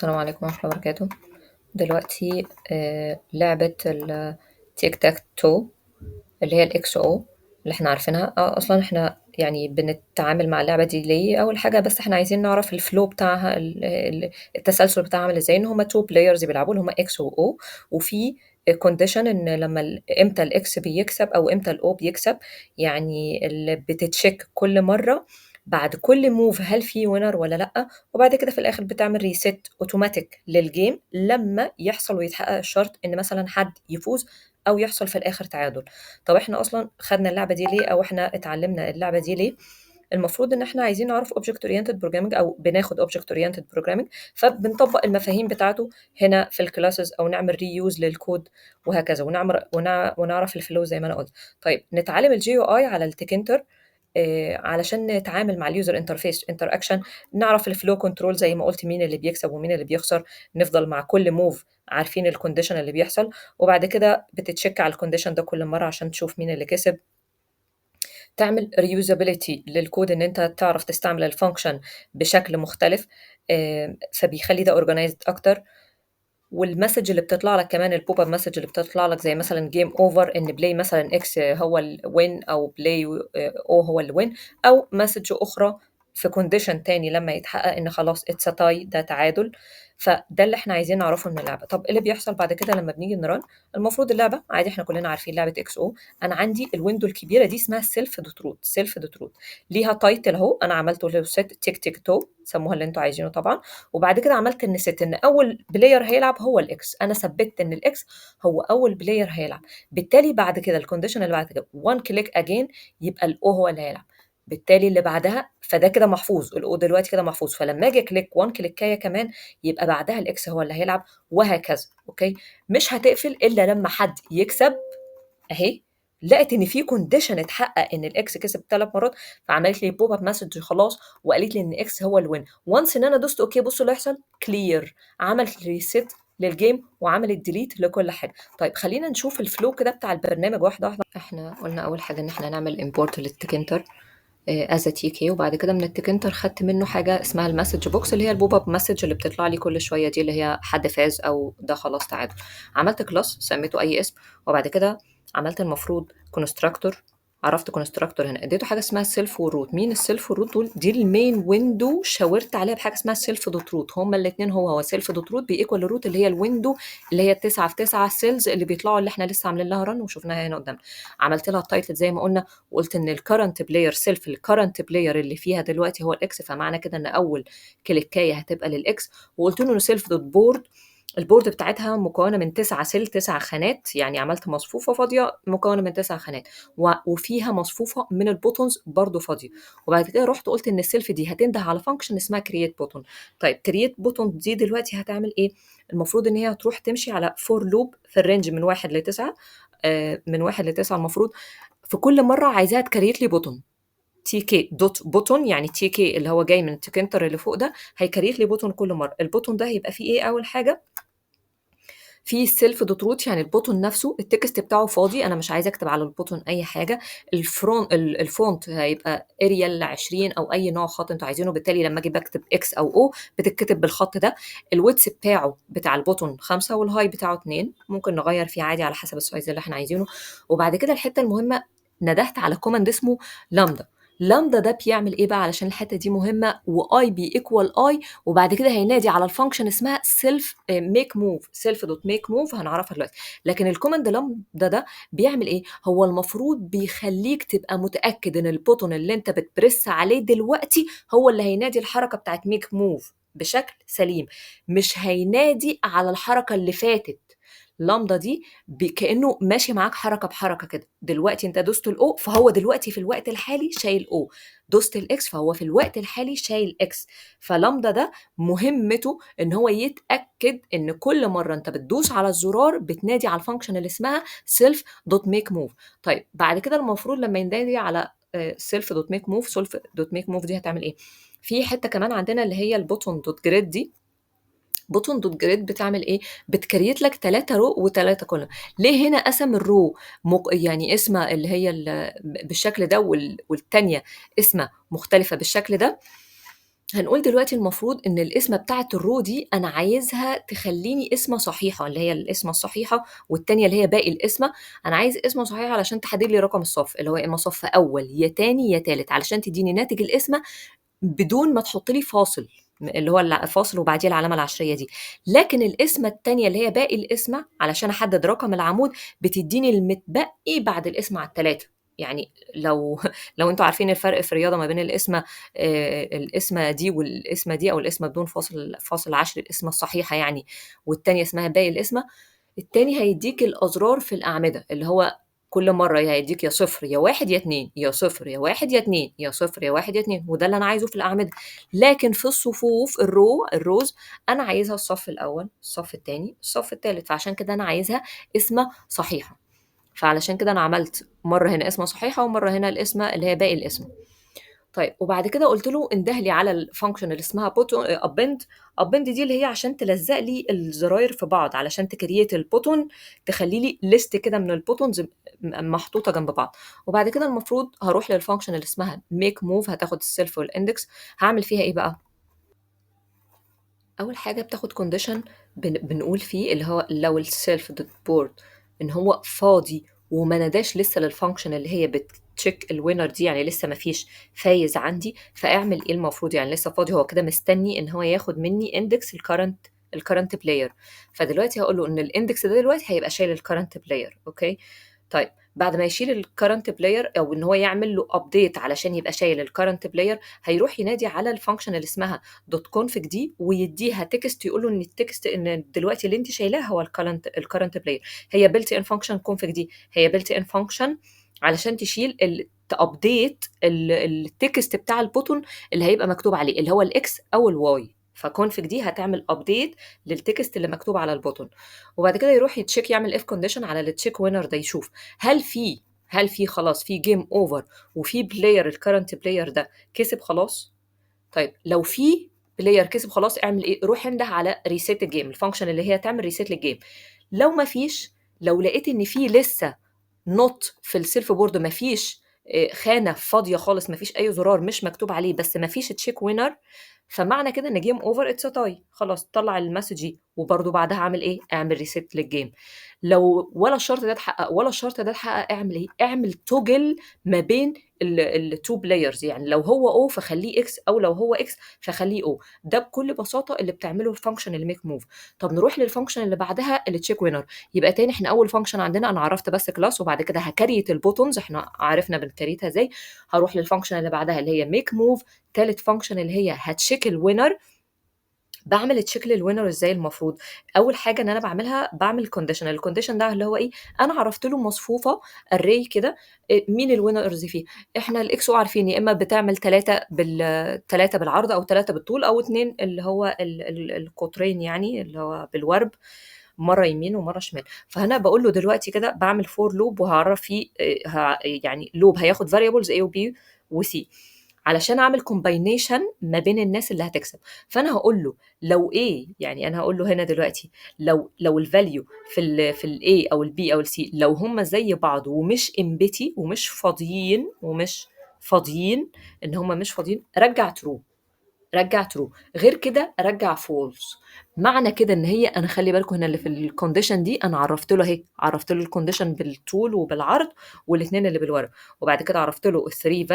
السلام عليكم ورحمة الله وبركاته. دلوقتي لعبة التيك تاك تو اللي هي الاكس او اللي احنا عارفينها. اصلا احنا يعني بنتعامل مع اللعبة دي ليه؟ اول حاجة بس احنا عايزين نعرف الفلو بتاعها، التسلسل بتاعها عامل ازاي، ان هما تو بلايرز بيلعبوا اللي هما اكس واو، وفي كونديشن ان لما امتى الاكس بيكسب او امتى الاو بيكسب. يعني اللي بتتشيك كل مرة بعد كل موف هل في وينر ولا لا، وبعد كده في الاخر بتعمل ريست اوتوماتيك للجيم لما يحصل ويتحقق الشرط ان مثلا حد يفوز او يحصل في الاخر تعادل. طب احنا اصلا خدنا اللعبه دي ليه، او احنا اتعلمنا اللعبه دي ليه؟ المفروض ان احنا عايزين نعرف object oriented programming او بناخد object oriented programming، فبنطبق المفاهيم بتاعته هنا في الكلاسز او نعمل ريوز للكود وهكذا، ونعرف الفلو زي ما انا قلت. طيب نتعلم الجي او اي على التكنتر علشان نتعامل مع اليوزر انترفيس انتر اكشن، نعرف الفلو كنترول زي ما قلت، مين اللي بيكسب ومين اللي بيخسر، نفضل مع كل موف عارفين الكونديشن اللي بيحصل، وبعد كده بتتشيك على الكونديشن ده كل مره عشان تشوف مين اللي كسب. تعمل reusability للكود، ان انت تعرف تستعمل الفانكشن بشكل مختلف، فبيخلي ده organized اكتر. والمسج اللي بتطلع لك كمان، البوب اب مسج اللي بتطلع لك زي مثلا جيم اوفر، ان بلاي مثلا اكس هو الوين او بلاي او هو الوين، او مسج اخرى في كونديشن تاني لما يتحقق ان خلاص اتس تاي، ده تعادل. فده اللي احنا عايزين نعرفه من اللعبه. طب إيه اللي بيحصل بعد كده لما بنيجي نران؟ المفروض اللعبه عادي، احنا كلنا عارفين لعبه اكس او. انا عندي الويندو الكبيره دي اسمها سيلف دوت روت. سيلف دوت روت ليها تايتل اهو، انا عملته له سيت تيك تيك تو، سموها اللي انتوا عايزينه طبعا. وبعد كده عملت ان ست ان اول بلاير هيلعب هو الاكس، انا ثبتت ان الاكس هو اول بلاير هيلعب. بالتالي بعد كده الكونديشن اللي بعد كده وان كليك اجين يبقى الاو هو اللي هيلعب. بالتالي اللي بعدها فده كده محفوظ، الاو دلوقتي كده محفوظ، فلما اجي كليك وان كليكايه كمان يبقى بعدها الاكس هو اللي هيلعب، وهكذا. اوكي، مش هتقفل الا لما حد يكسب. اهي لقيت ان في كونديشن اتحقق ان الاكس كسب 3 مرات، فعملت لي بوب اب مسج خلاص، وقالت لي ان اكس هو الوين. وانس ان انا دوست اوكي، بصوا اللي هيحصل، كلير، عملت ريست للجيم وعملت ديليت لكل حاجه. طيب خلينا نشوف الفلو كده بتاع البرنامج واحده واحده. احنا قلنا اول حاجه ان احنا نعمل امبورت للتكنتر از تي كي، وبعد كده من التكنتر خدت منه حاجه اسمها المسج بوكس، اللي هي البوب اب مسج اللي بتطلع لي كل شويه دي، اللي هي حد فاز او ده خلاص تعادل. عملت كلاس سميته اي اسم، وبعد كده عملت المفروض كونستراكتور. عرفت كونستراكتور هنا، اديته حاجه اسمها السيلف والروت. مين السيلف والروت دول؟ دي المين ويندو، شاورت عليها بحاجه اسمها السيلف دوت روت. هما الاثنين هو سيلف دوت روت بيكوال الروت اللي هي الويندو، اللي هي 9 في 9 سيلز اللي بيطلعوا، اللي احنا لسه عاملين لها رن وشفناها هنا قدامنا. عملت لها التايتل زي ما قلنا، وقلت ان الكرنت بلاير سيلف، الكرنت بلاير اللي فيها دلوقتي هو الاكس، فمعنى كده ان اول كليكايه هتبقى للاكس. وقلت له انه سيلف دوت بورد، البورد بتاعتها مكونه من 9 سيل، 9 خانات، يعني عملت مصفوفه فاضيه مكونه من 9 خانات، وفيها مصفوفه من البوتونز برضو فاضيه. وبعد كده رحت قلت ان السيلف دي هتنده على فانكشن اسمها كرييت بوتون. طيب كرييت بوتون دي دلوقتي هتعمل ايه؟ المفروض ان هي هتروح تمشي على فور لوب في الرينج من 1 ل 9، من 1 ل 9 المفروض. في كل مره عايزاها تكريت لي بوتون، تي كي دوت بوتون، يعني تي كي اللي هو جاي من التكنتر اللي فوق ده هيكريت لي بوتون كل مره. البوتون ده هيبقى فيه ايه؟ اول حاجه في السيلف دوت روت، يعني البوتون نفسه التكست بتاعه فاضي، انا مش عايزه اكتب على البوتون اي حاجه. الفونت هيبقى اريال 20 او اي نوع خط انتوا عايزينه، بالتالي لما اجي بكتب اكس او او بتتكتب بالخط ده. الويدث بتاعه بتاع البوتون 5 والهاي بتاعه 2، ممكن نغير فيه عادي على حسب السايز اللي احنا عايزينه. وبعد كده الحته المهمه، ندهت على كوماند اسمه لامدا. لامدا ده بيعمل ايه بقى؟ علشان الحته دي مهمه، واي بي ايكوال اي، وبعد كده هينادي على الفانكشن اسمها سيلف ميك موف، سيلف دوت ميك موف هنعرفها دلوقتي. لكن الكوماند لامدا ده بيعمل ايه؟ هو المفروض بيخليك تبقى متاكد ان البوتون اللي انت بتبرس عليه دلوقتي هو اللي هينادي الحركه بتاعت ميك موف بشكل سليم، مش هينادي على الحركه اللي فاتت. لامدا دي كانه ماشي معاك حركه بحركه كده. دلوقتي انت دوست الاو، فهو دلوقتي في الوقت الحالي شايل او. دوست الاكس، فهو في الوقت الحالي شايل اكس. فلامدا ده مهمته ان هو يتاكد ان كل مره انت بتدوس على الزرار بتنادي على الفانكشن اللي اسمها سيلف دوت ميك موف. طيب بعد كده المفروض لما ينادي على سيلف دوت ميك موف، سيلف دوت ميك موف دي هتعمل ايه؟ في حته كمان عندنا اللي هي البوتون دوت جريد دي. بوتون دوت جريد بتعمل ايه؟ بتكريت لك 3 رو و3 كولوم. ليه هنا قسم الرو يعني اسمها اللي هي بالشكل ده، والتانية اسمها مختلفة بالشكل ده؟ هنقول دلوقتي المفروض إن القسمة بتاعة الrow دي أنا عايزها تخلّيني قسمة صحيحة، اللي هي القسمة الصحيحة، والتانية اللي هي باقي القسمة. أنا عايز قسمة صحيحة علشان تحدد لي رقم الصف، اللي هو يا إما صف أول يا تاني يا تالت، علشان تدّيني ناتج القسمة بدون ما تحط لي فاصل، اللي هو فاصل وبعديه العلامة العشرية دي. لكن القسمة التانية اللي هي باقي القسمة علشان أحدد رقم العمود بتدّيني المتبقي بعد القسمة على ال3. يعني لو أنتم عارفين الفرق في الرياضة ما بين القسمة دي والقسمة دي، أو القسمة بدون فاصل عشري، القسمة الصحيحة يعني، والتانية اسمها باقي القسمة. التاني هيدّيك الأزرار في الأعمدة، اللي هو كل مرة يا هيدّيك يا صفر يا 1 يا 2، يا صفر يا 1 يا 2، يا صفر يا 1 يا 2، وده اللي أنا عايزه في الأعمدة. لكن في الصفوف الrows أنا عايزها الصف الأول، الصف التاني، الصف التالت، فعشان كده أنا عايزها قسمة صحيحة. فعلشان كده أنا عملت مرة هنا قسمة صحيحة، ومرة هنا القسمة اللي هي باقي القسمة. طيب وبعد كده قُلت له انده لي على الfunction اللي اسمها append. append دي اللي هي عشان تلزّق لي الزراير في بعض، علشان تcreate الbutton، تخلّي لي list كده من الbuttons محطوطة جنب بعض. وبعد كده المفروض هاروح للfunction اللي اسمها make move، هتاخد الself والindex. هاعمل فيها إيه بقى؟ أول حاجة بتاخد condition بنقول فيه اللي هو لو الself dot board إن هو فاضي وما ناداش لسه للfunction اللي هي بتcheck الwinner دي، يعني لسه ما فيش فايز عندي، فاعمل إيه المفروض؟ يعني لسه فاضي، هو كده مستني إن هو ياخد مني index الcurrent player. فدلوقتي هاقول له إن الindex ده دلوقتي هيبقى شايل الcurrent player، أوكي؟ طيب بعد ما يشيل الcurrent player، أو إن هو يعمل له update علشان يبقى شايل الcurrent player، هيروح ينادي على الfunction اللي اسمها .config دي، ويدّيها text يقول له إن الtext إن دلوقتي اللي أنتِ شايلاه هو الcurrent player. هي built in function config دي هي built in function علشان تشيل تupdate الtext بتاع الbutton اللي هيبقى مكتوب عليه، اللي هو الX أو الY. فconfig دي هتعمل update للtext اللي مكتوب على الbutton. وبعد كده يروح يعمل if condition على الcheck winner ده، يشوف هل في خلاص في game over، وفي player الcurrent player ده كسب خلاص. طيب لو في player كسب خلاص، اعمل إيه؟ روح انده على reset الgame، الfunction اللي هي تعمل reset للgame. لو ما فيش، لو لقيت إن في لسه not في الself board، ما فيش خانة فاضية خالص، ما فيش أي زرار مش مكتوب عليه، بس ما فيش check winner، فمعنى كده إن game over it's a tie. خلاص طلّع المسج دي، وبرضه بعدها أعمل إيه؟ اعمل reset للgame. لو ولا الشرط ده اتحقق ولا الشرط ده اتحقق، اعمل إيه؟ اعمل toggle ما بين الtwo players، يعني لو هو O فخلّيه X، أو لو هو X فخلّيه O. ده بكل بساطة اللي بتعمله الfunction الmake move. طب نروح للfunction اللي بعدها الcheck winner. يبقى تاني إحنا أول function عندنا أنا عرفت بس class، وبعد كده هاكريت الbuttons، إحنا عرفنا بنكريتها إزاي. هاروح للfunction اللي بعدها اللي هي make move. تالت function اللي هي هتcheck الwinner. باعمل check للwinner إزاي المفروض؟ أول حاجة إن أنا باعملها باعمل condition، الcondition ده اللي هو إيه؟ أنا عرفت له مصفوفة array كده، مين الwinners فيه. إحنا الXO عارفين يا إما بتعمل 3 بالعرض، أو 3 بالطول، أو 2 اللي هو القطرين، يعني اللي هو بالورب، مرة يمين ومرة شمال. فهنا باقول له دلوقتي كده باعمل for loop، وهاعرّف فيه يعني loop هياخد variables A وB وC علشان أعمل combination ما بين الناس اللي هتكسب. فأنا هاقول له لو A، يعني أنا هاقول له هنا دلوقتي لو الvalue في الA أو الB أو الC لو هُم زي بعض ومش empty ومش فاضيين، إن هُم مش فاضيين، رجّع true، غير كده رجّع false. معنى كده إن هي، أنا خلّي بالكم هنا اللي في الcondition دي أنا عرّفت له أهي، عرّفت له الcondition بالطول وبالعرض والاتنين اللي بالورق، وبعد كده عرّفت له ال3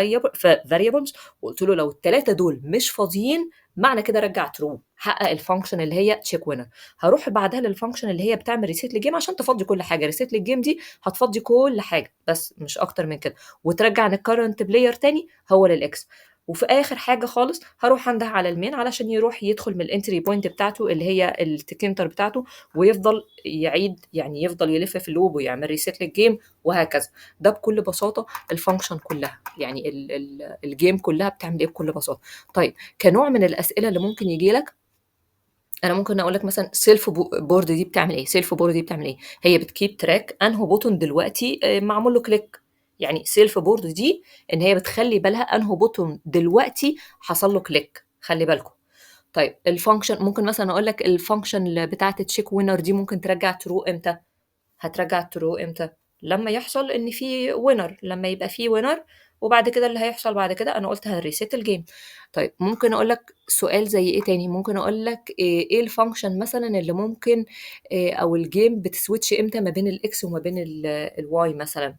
variables، وقُلت له لو ال3 دول مش فاضيين معنى كده رجّع true، حقق الfunction اللي هي check winner. هاروح بعدها للfunction اللي هي بتعمل reset للgame عشان تفضّي كل حاجة. reset للgame دي هتفضّي كل حاجة بس مش أكتر من كده، وترجّع إن الcurrent player تاني هو للX. وفي آخر حاجة خالص هاروح أنده على الmain علشان يروح يدخل من الentry point بتاعته اللي هي التكنتر بتاعته، ويفضل يعيد، يعني يفضل يلف في اللوب ويعمل reset للجيم وهكذا. ده بكل بساطة الفانكشن كلها، يعني الجيم كلها بتعمل ايه بكل بساطة. طيب كنوع من الأسئلة اللي ممكن يجي لك، أنا ممكن أقول لك مثلا سيلف بورد دي بتعمل ايه؟ سيلف بورد دي بتعمل ايه؟ هي بتكيب تراك انه بوتون دلوقتي معمول له كليك. يعني سيلف بورد دي ان هي بتخلي بالها انه بوتون دلوقتي حصل له كليك، خلي بالكم. طيب الفانكشن، ممكن مثلا اقول لك الفانكشن بتاعه تشيك وينر دي ممكن ترجع ترو امتى؟ هترجع ترو امتى؟ لما يحصل ان في وينر، لما يبقى في وينر وبعد كده اللي هيحصل بعد كده أنا قُلت هنreset الجيم. طيب ممكن أقول لك سؤال زي إيه تاني، ممكن أقول لك إيه الfunction مثلًا اللي ممكن أو الجيم بتswitch إمتى ما بين الX وما بين الY مثلًا،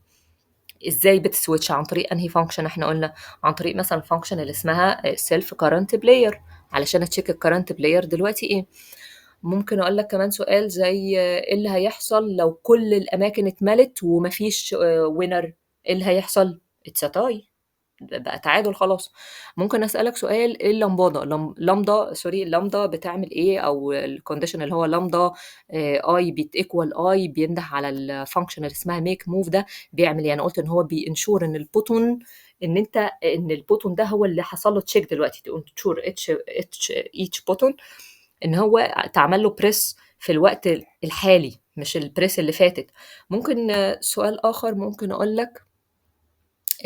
إزاي بتswitch عن طريق أنهي function؟ إحنا قُلنا عن طريق مثلًا function اللي اسمها self current player علشان أcheck الcurrent player دلوقتي إيه. ممكن أقول لك كمان سؤال زي إيه اللي هيحصل لو كل الأماكن اتملت وما فيش winner، إيه اللي هيحصل؟ It's a tie، بقى تعادل خلاص. ممكن أسألك سؤال إيه اللمبادة، لامدا سوري اللامدا بتعمل إيه، أو الcondition اللي هو لامدا I equal I بينده على الfunction اللي اسمها make move ده بيعمل إيه؟ أنا قُلت إن هو بيensure إن البوتون إن البوتون ده هو اللي حصل له check دلوقتي to ensure each button إن هو اتعمل له press في الوقت الحالي مش الpress اللي فاتت. ممكن سؤال آخر ممكن أقول لك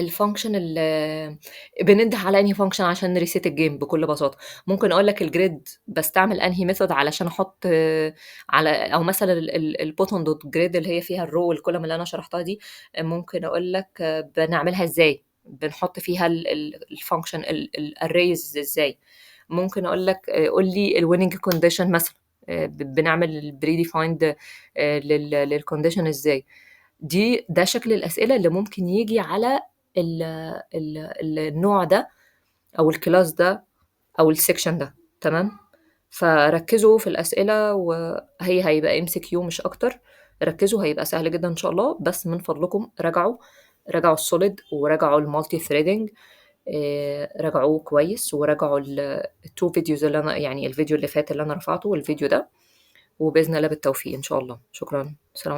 الfunction بننده على أنهي function عشان نreset الجيم بكل بساطة. ممكن أقول لك الgrid باستعمل أنهي method علشان أحط على أو مثلًا الbutton dot grid اللي هي فيها الrow والcolumn اللي أنا شرحتها دي، ممكن أقول لك بنعملها إزاي، بنحط فيها الfunction الarrays إزاي. ممكن أقول لك قُل لي الwinning condition مثلًا، بنعمل الpredefined للcondition إزاي. ده شكل الأسئلة اللي ممكن ييجي على ال النوع ده أو الclass ده أو الsection ده، تمام؟ فركّزوا في الأسئلة هيبقى MCQ مش أكتر، ركّزوا هيبقى سهل جدًا إن شاء الله، بس من فضلكم راجعوا الsolid وراجعوا الmulti-threading، راجعوه كويس وراجعوا ال2 videos اللي أنا يعني الفيديو اللي فات اللي أنا رفعته والفيديو ده، وبإذن الله بالتوفيق إن شاء الله. شكرًا، سلام